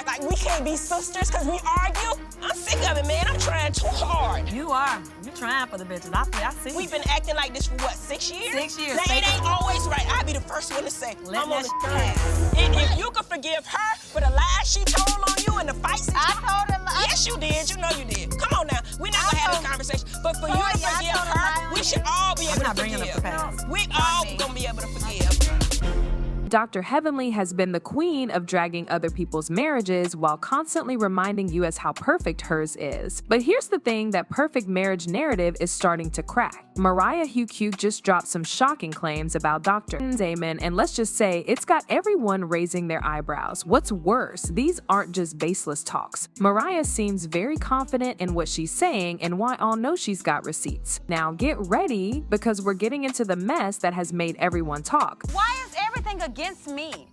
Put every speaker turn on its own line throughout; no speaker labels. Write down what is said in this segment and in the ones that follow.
like we can't be sisters because we argue. I'm sick of it, man. I'm trying too hard.
You are. You're trying for the bitches. I see.
We've been acting like this for what, 6 years?
6 years.
Now, it ain't always right. I'll be the first one to say,
Let
I'm on
that
the
shit
path. And if you could forgive her for the lies she told on you and the fights that you...
I told her lies.
Yes, you did. You know you did. Come on now. We're not gonna have this conversation. But for you to forgive her, we should all be able to
not bringing up the
forgive.
past.
We all gonna be able to forgive.
Dr. Heavenly has been the queen of dragging other people's marriages while constantly reminding you as how perfect hers is. But here's the thing, that perfect marriage narrative is starting to crack. Mariah Huq just dropped some shocking claims about Dr. Damon, and let's just say it's got everyone raising their eyebrows. What's worse, these aren't just baseless talks. Mariah seems very confident in what she's saying, and why all know she's got receipts. Now get ready, because we're getting into the mess that has made everyone talk.
Why is everything against me?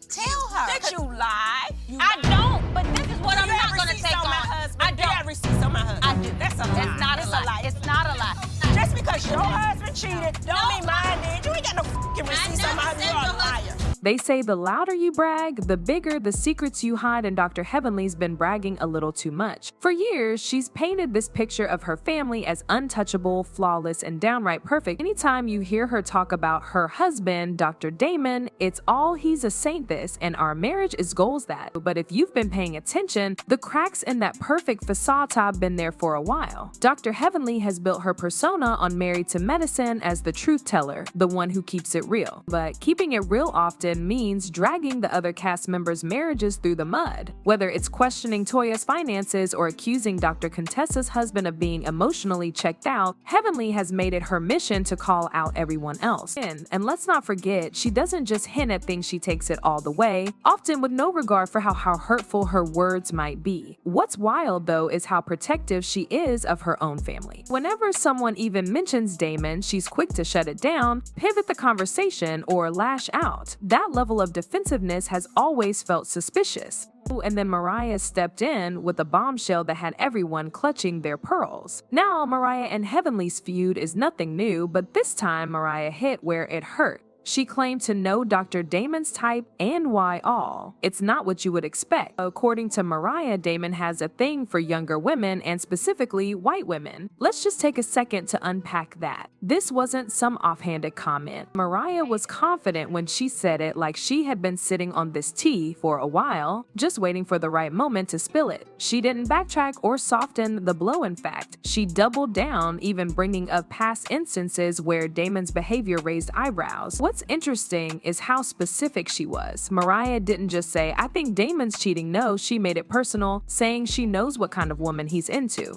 Tell her.
That you lie.
I don't, but this is what I'm not gonna take on. I
You got
don't.
receipts on my husband.
I do.
That's a lie.
It's not a lie. It's not a lie.
Just because your husband cheated, don't mean mine did. You ain't got no fucking receipts on my husband. You're a liar.
They say the louder you brag, the bigger the secrets you hide, and Dr. Heavenly's been bragging a little too much. For years, she's painted this picture of her family as untouchable, flawless, and downright perfect. Anytime you hear her talk about her husband, Dr. Damon, it's all he's a saint this, and our marriage is goals that. But if you've been paying attention, the cracks in that perfect facade have been there for a while. Dr. Heavenly has built her persona on Married to Medicine as the truth teller, the one who keeps it real. But keeping it real often means dragging the other cast members' marriages through the mud. Whether it's questioning Toya's finances or accusing Dr. Contessa's husband of being emotionally checked out, Heavenly has made it her mission to call out everyone else. And let's not forget, she doesn't just hint at things, she takes it all the way, often with no regard for how hurtful her words might be. What's wild though is how protective she is of her own family. Whenever someone even mentions Damon, she's quick to shut it down, pivot the conversation, or lash out. That level of defensiveness has always felt suspicious. And then Mariah stepped in with a bombshell that had everyone clutching their pearls. Now, Mariah and Heavenly's feud is nothing new, but this time Mariah hit where it hurt. She claimed to know Dr. Damon's type and why all. It's not what you would expect. According to Mariah, Damon has a thing for younger women and specifically white women. Let's just take a second to unpack that. This wasn't some offhanded comment. Mariah was confident when she said it, like she had been sitting on this tea for a while, just waiting for the right moment to spill it. She didn't backtrack or soften the blow. In fact, she doubled down, even bringing up past instances where Damon's behavior raised eyebrows. What's interesting is how specific she was. Mariah didn't just say, I think Damon's cheating. No, she made it personal, saying she knows what kind of woman he's into.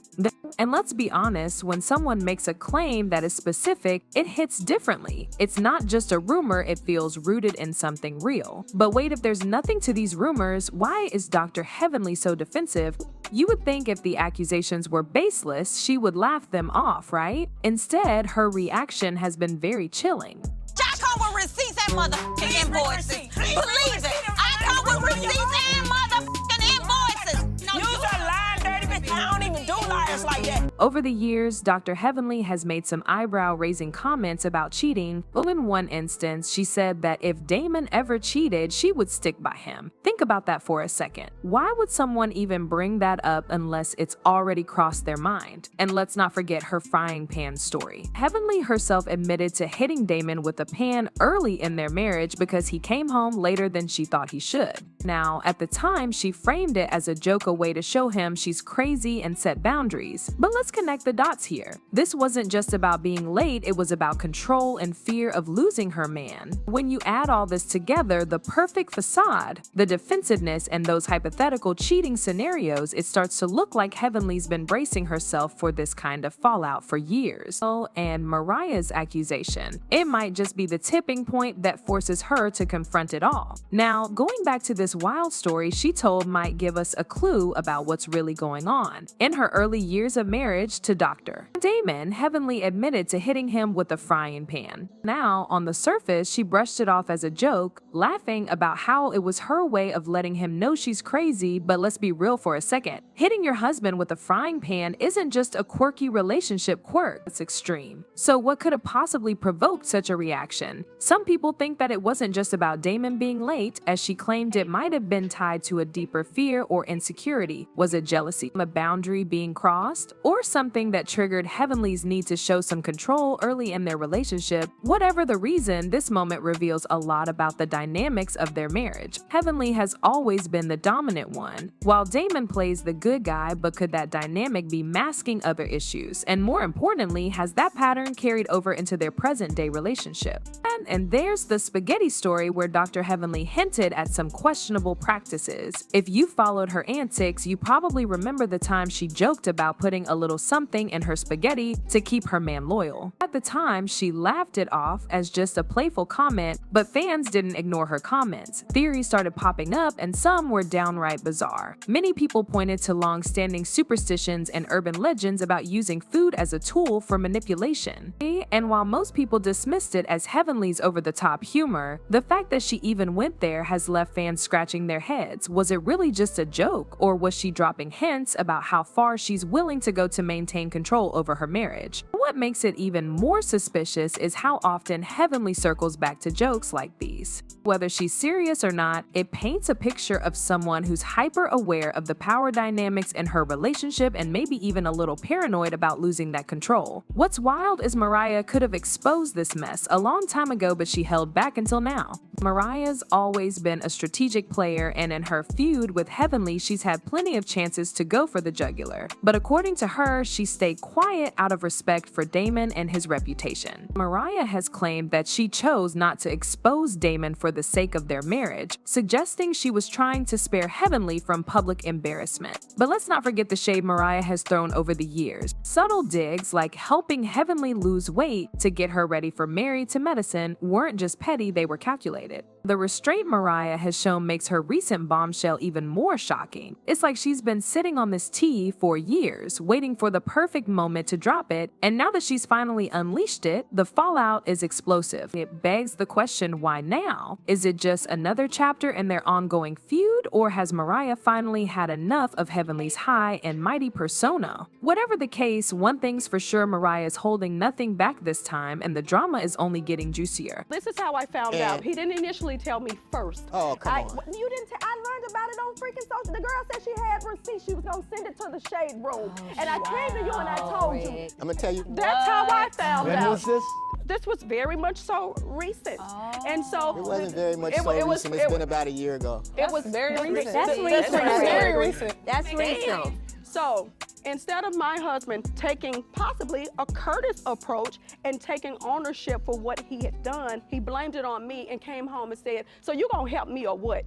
And let's be honest, when someone makes a claim that is specific, it hits differently. It's not just a rumor, it feels rooted in something real. But wait, if there's nothing to these rumors, why is Dr. Heavenly so defensive? You would think if the accusations were baseless, she would laugh them off, right? Instead, her reaction has been very chilling.
I come with receipts and motherfucking invoices. Believe it. I come with receipts and motherfucking invoices. No,
You's a lying dirty bitch. I don't even do liars like that.
Over the years, Dr. Heavenly has made some eyebrow-raising comments about cheating, but in one instance, she said that if Damon ever cheated, she would stick by him. Think about that for a second. Why would someone even bring that up unless it's already crossed their mind? And let's not forget her frying pan story. Heavenly herself admitted to hitting Damon with a pan early in their marriage because he came home later than she thought he should. Now, at the time, she framed it as a joke, a way to show him she's crazy and set boundaries. But let's connect the dots here. This wasn't just about being late, it was about control and fear of losing her man. When you add all this together, the perfect facade, the defensiveness, and those hypothetical cheating scenarios, it starts to look like Heavenly's been bracing herself for this kind of fallout for years. Oh, and Mariah's accusation. It might just be the tipping point that forces her to confront it all. Now, going back to this wild story she told might give us a clue about what's really going on. In her early years of marriage, marriage to Dr. Damon, Heavenly admitted to hitting him with a frying pan. Now, on the surface, she brushed it off as a joke, laughing about how it was her way of letting him know she's crazy, but let's be real for a second. Hitting your husband with a frying pan isn't just a quirky relationship quirk, it's extreme. So what could have possibly provoked such a reaction? Some people think that it wasn't just about Damon being late, as she claimed it might have been tied to a deeper fear or insecurity. Was it jealousy, a boundary being crossed, or something that triggered Heavenly's need to show some control early in their relationship? Whatever the reason, this moment reveals a lot about the dynamics of their marriage. Heavenly has always been the dominant one, while Damon plays the good guy, but could that dynamic be masking other issues? And more importantly, has that pattern carried over into their present-day relationship? And there's the spaghetti story where Dr. Heavenly hinted at some questionable practices. If you followed her antics, you probably remember the time she joked about putting a little something in her spaghetti to keep her man loyal. At the time, she laughed it off as just a playful comment, but fans didn't ignore her comments. Theories started popping up, and some were downright bizarre. Many people pointed to long-standing superstitions and urban legends about using food as a tool for manipulation. And while most people dismissed it as Heavenly's over-the-top humor, the fact that she even went there has left fans scratching their heads. Was it really just a joke, or was she dropping hints about how far she's willing to go to maintain control over her marriage? What makes it even more suspicious is how often Heavenly circles back to jokes like these. Whether she's serious or not, it paints a picture of someone who's hyper-aware of the power dynamics in her relationship and maybe even a little paranoid about losing that control. What's wild is Mariah could have exposed this mess a long time ago, but she held back until now. Mariah's always been a strategic player, and in her feud with Heavenly, she's had plenty of chances to go for the jugular. But according to her, she stayed quiet out of respect for Damon and his reputation. Mariah has claimed that she chose not to expose Damon for the sake of their marriage, suggesting she was trying to spare Heavenly from public embarrassment. But let's not forget the shade Mariah has thrown over the years. Subtle digs like helping Heavenly lose weight to get her ready for Married to Medicine weren't just petty, they were calculated. The restraint Mariah has shown makes her recent bombshell even more shocking. It's like she's been sitting on this tea for years, waiting for the perfect moment to drop it, and now that she's finally unleashed it, the fallout is explosive. It begs the question, why now? Is it just another chapter in their ongoing feud, or has Mariah finally had enough of Heavenly's high and mighty persona? Whatever the case, one thing's for sure, Mariah is holding nothing back this time, and the drama is only getting juicier.
This is how I found out. He didn't initially tell me first.
Oh, come on.
You didn't I learned about it on freaking social. The girl said she had receipts. She was going to send it to the shade room. And I came to you and I told you.
I'm going to tell you.
That's how I found out.
When was this?
This was very much so recent. And so.
It wasn't very much so recent. It's been about a year ago.
It was very recent.
That's recent.
Very recent.
That's recent.
So instead of my husband taking possibly a courteous approach and taking ownership for what he had done, he blamed it on me and came home and said, so you gonna help me or what?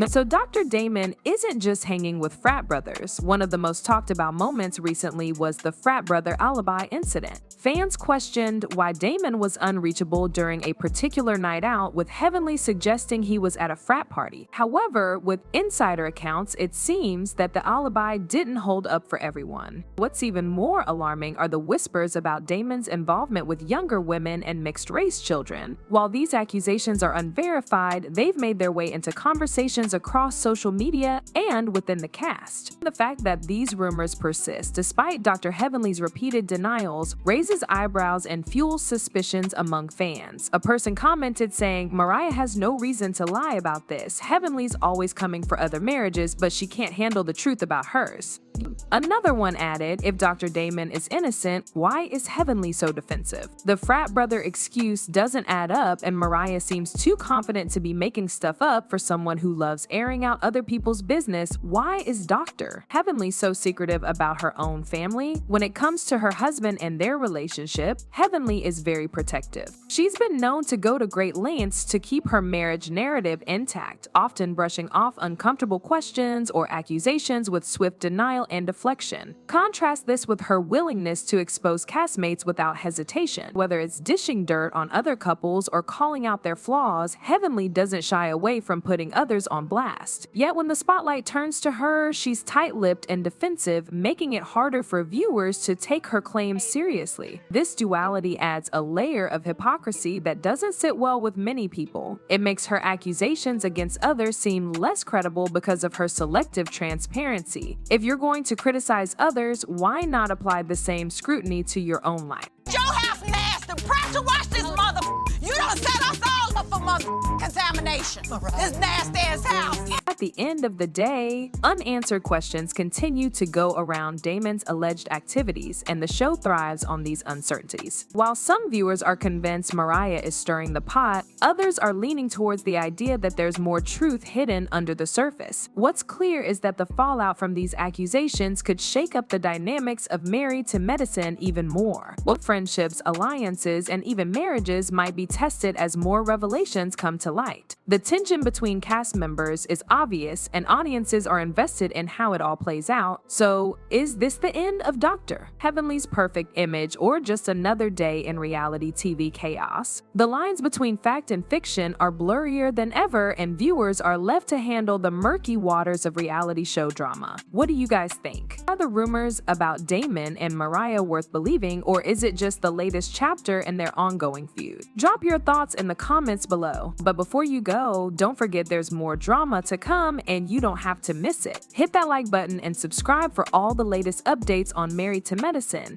So Dr. Damon isn't just hanging with frat brothers. One of the most talked about moments recently was the frat brother alibi incident. Fans questioned why Damon was unreachable during a particular night out, with Heavenly suggesting he was at a frat party. However, with insider accounts, it seems that the alibi didn't hold up for everyone. What's even more alarming are the whispers about Damon's involvement with younger women and mixed-race children. While these accusations are unverified, they've made their way into conversations across social media and within the cast. The fact that these rumors persist, despite Dr. Heavenly's repeated denials, raises eyebrows and fuels suspicions among fans. A person commented saying, "Mariah has no reason to lie about this. Heavenly's always coming for other marriages, but she can't handle the truth about hers." Another one added, "If Dr. Damon is innocent, why is Heavenly so defensive? The frat brother excuse doesn't add up, and Mariah seems too confident to be making stuff up for someone who loves airing out other people's business. Why is Dr. Heavenly so secretive about her own family? When it comes to her husband and their relationship, Heavenly is very protective. She's been known to go to great lengths to keep her marriage narrative intact, often brushing off uncomfortable questions or accusations with swift denial and deflection. Contrast this with her willingness to expose castmates without hesitation. Whether it's dishing dirt on other couples or calling out their flaws, Heavenly doesn't shy away from putting others on blast. Yet when the spotlight turns to her, she's tight-lipped and defensive, making it harder for viewers to take her claims seriously. This duality adds a layer of hypocrisy that doesn't sit well with many people. It makes her accusations against others seem less credible because of her selective transparency. If you're going to criticize others, why not apply the same scrutiny to your own life?
Your house nasty. Pressure wash this mother. You done set us all up for mother contamination. This nasty ass house.
At the end of the day, unanswered questions continue to go around Damon's alleged activities, and the show thrives on these uncertainties. While some viewers are convinced Mariah is stirring the pot, others are leaning towards the idea that there's more truth hidden under the surface. What's clear is that the fallout from these accusations could shake up the dynamics of Married to Medicine even more. What friendships, alliances, and even marriages might be tested as more revelations come to light. The tension between cast members is obvious, and audiences are invested in how it all plays out. So, is this the end of Dr. Heavenly's perfect image, or just another day in reality TV chaos? The lines between fact and fiction are blurrier than ever, and viewers are left to handle the murky waters of reality show drama. What do you guys think? Are the rumors about Damon and Mariah worth believing, or is it just the latest chapter in their ongoing feud? Drop your thoughts in the comments below. But before you go, don't forget there's more drama to come and you don't have to miss it. Hit that like button and subscribe for all the latest updates on Married to Medicine.